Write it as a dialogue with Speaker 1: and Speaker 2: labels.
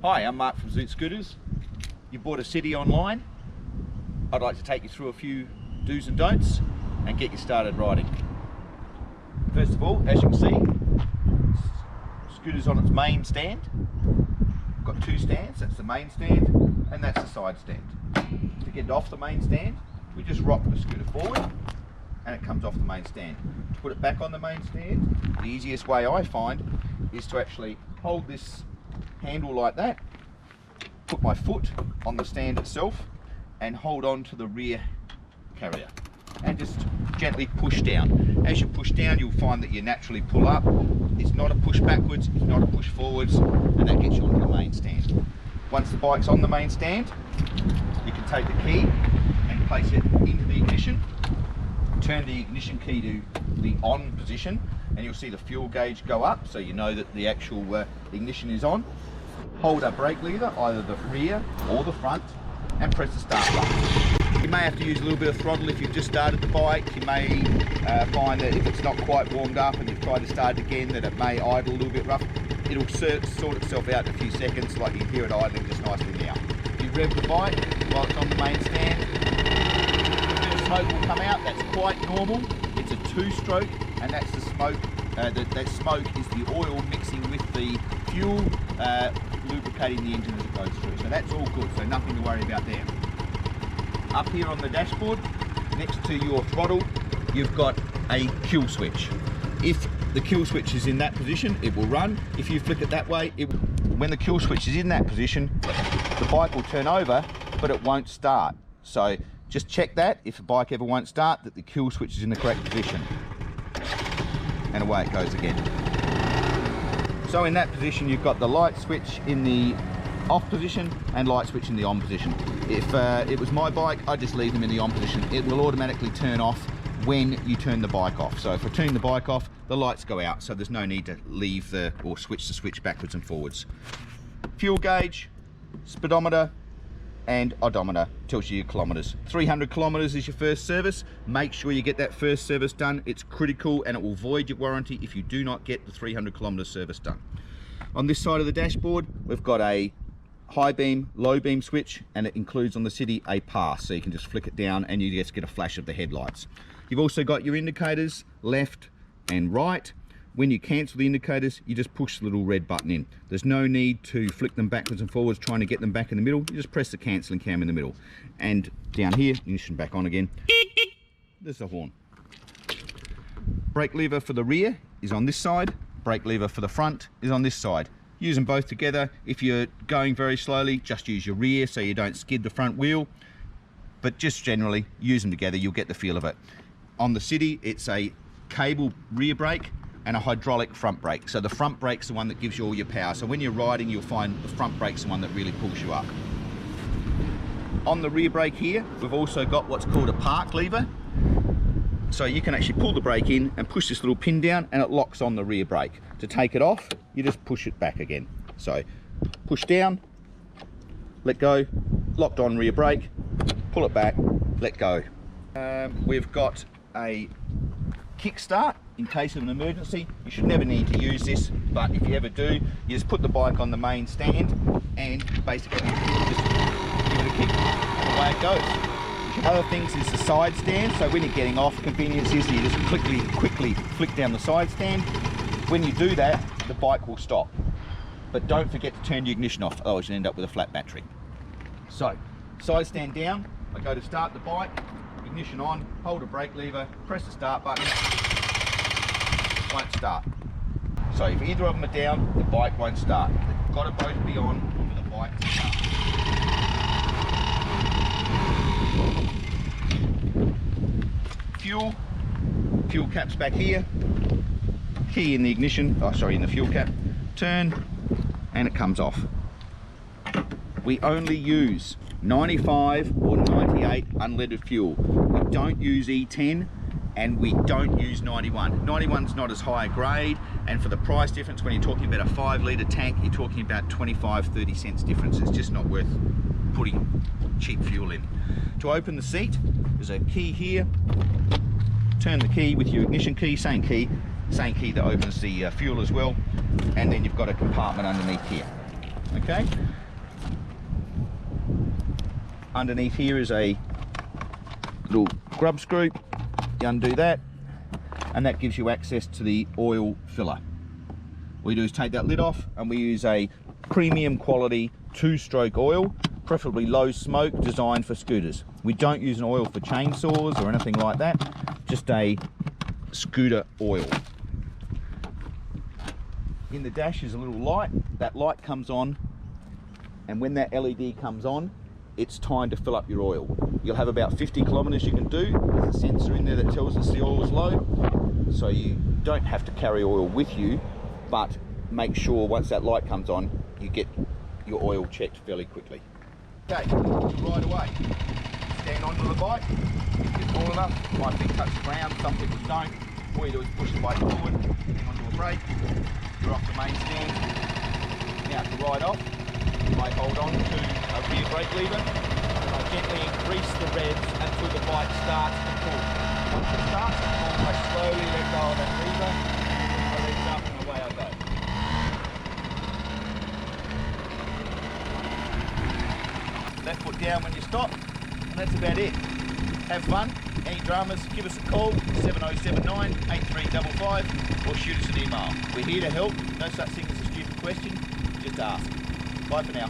Speaker 1: Hi, I'm Mark from Zoot Scooters. You bought a City online. I'd like to take you through a few do's and don'ts and get you started riding. First of all, as you can see, Scooter's on its main stand. Got two stands, that's the main stand and that's the side stand. To get it off the main stand, we just rock the scooter forward and it comes off the main stand. To put it back on the main stand, the easiest way I find is to actually hold this handle like that, put my foot on the stand itself and hold on to the rear carrier and just gently push down. As you push down, you'll find that you naturally pull up. It's not a push backwards, it's not a push forwards, and that gets you onto the main stand. Once the bike's on the main stand, you can take the key and place it into the ignition, turn the ignition key to the on position, and you'll see the fuel gauge go up, so you know that the actual ignition is on. Hold a brake lever, either the rear or the front, and press the start button. You may have to use a little bit of throttle if you've just started the bike. You may find that if it's not quite warmed up and you've tried to start it again, that it may idle a little bit rough. It'll sort itself out in a few seconds, like you can hear it idling just nicely now. You rev the bike while it's on the main stand. A bit of smoke will come out, that's quite normal. It's a two-stroke, and that's the smoke. That smoke is the oil mixing with the fuel, lubricating the engine as it goes through. So that's all good, so nothing to worry about there. Up here on the dashboard, next to your throttle, you've got a kill switch. If the kill switch is in that position, it will run. If you flick it that way, when the kill switch is in that position, the bike will turn over, but it won't start. So just check that, if a bike ever won't start, that the kill switch is in the correct position. And away it goes again. So in that position, you've got the light switch in the off position and light switch in the on position. If it was my bike, I'd just leave them in the on position. It will automatically turn off when you turn the bike off. So if I turn the bike off, the lights go out, so there's no need to leave or switch the switch backwards and forwards. Fuel gauge, speedometer, and odometer tells you your kilometers. 300 kilometers is your first service. Make sure you get that first service done. It's critical and it will void your warranty if you do not get the 300 kilometer service done. On this side of the dashboard, we've got a high beam, low beam switch, and it includes on the City a pass, so you can just flick it down and you just get a flash of the headlights. You've also got your indicators, left and right. When you cancel the indicators, you just push the little red button in. There's no need to flick them backwards and forwards trying to get them back in the middle. You just press the cancelling cam in the middle. And down here, ignition back on again. There's the horn. Brake lever for the rear is on this side. Brake lever for the front is on this side. Use them both together. If you're going very slowly, just use your rear so you don't skid the front wheel. But just generally, use them together, you'll get the feel of it. On the City, it's a cable rear brake and a hydraulic front brake. So the front brake's the one that gives you all your power. So when you're riding, you'll find the front brake's the one that really pulls you up. On the rear brake here, we've also got what's called a park lever. So you can actually pull the brake in and push this little pin down and it locks on the rear brake. To take it off, you just push it back again. So push down, let go, locked on rear brake, pull it back, let go. We've got a kickstart in case of an emergency. You should never need to use this, but if you ever do, you just put the bike on the main stand and basically just give it a kick and away it goes. Other things is the side stand. So when you're getting off, convenience is you just quickly flick down the side stand. When you do that, the bike will stop. But don't forget to turn your ignition off, otherwise you'll end up with a flat battery. So, side stand down, I go to start the bike, ignition on, hold a brake lever, press the start button, won't start. So if either of them are down, the bike won't start. They've got to both be on for the bike to start. Fuel cap's back here, key in the ignition, in the fuel cap, turn, and it comes off. We only use 95 or 98 unleaded fuel. We don't use E10 and we don't use 91. 91's not as high a grade, and for the price difference, when you're talking about a 5-litre tank, you're talking about 25-30 cents difference. It's just not worth putting cheap fuel in. To open the seat, there's a key here. Turn the key with your ignition key, same key that opens the fuel as well, and then you've got a compartment underneath here. Okay. Underneath here is a little grub screw. You undo that, and that gives you access to the oil filler. What we do is take that lid off, and we use a premium quality 2-stroke oil, preferably low smoke, designed for scooters. We don't use an oil for chainsaws or anything like that, just a scooter oil. In the dash is a little light. That light comes on, and when that LED comes on, it's time to fill up your oil. You'll have about 50 kilometers you can do. There's a sensor in there that tells us the oil is low, so you don't have to carry oil with you, but make sure once that light comes on, you get your oil checked fairly quickly. Okay, right away. Stand onto the bike, get tall enough, my feet touch the ground, some people don't. All you do is push the bike forward, hang onto a brake, you're off the main stand. Now to ride off, I hold on to a rear brake lever, and I gently increase the revs until the bike starts to pull. Once it starts to pull, I slowly let go of that lever, I revs up and away I go. Left foot down when you stop, and that's about it. Have fun. Any dramas, give us a call, 7079 8355, or shoot us an email. We're here to help. No such thing as a stupid question, just ask. Bye for now.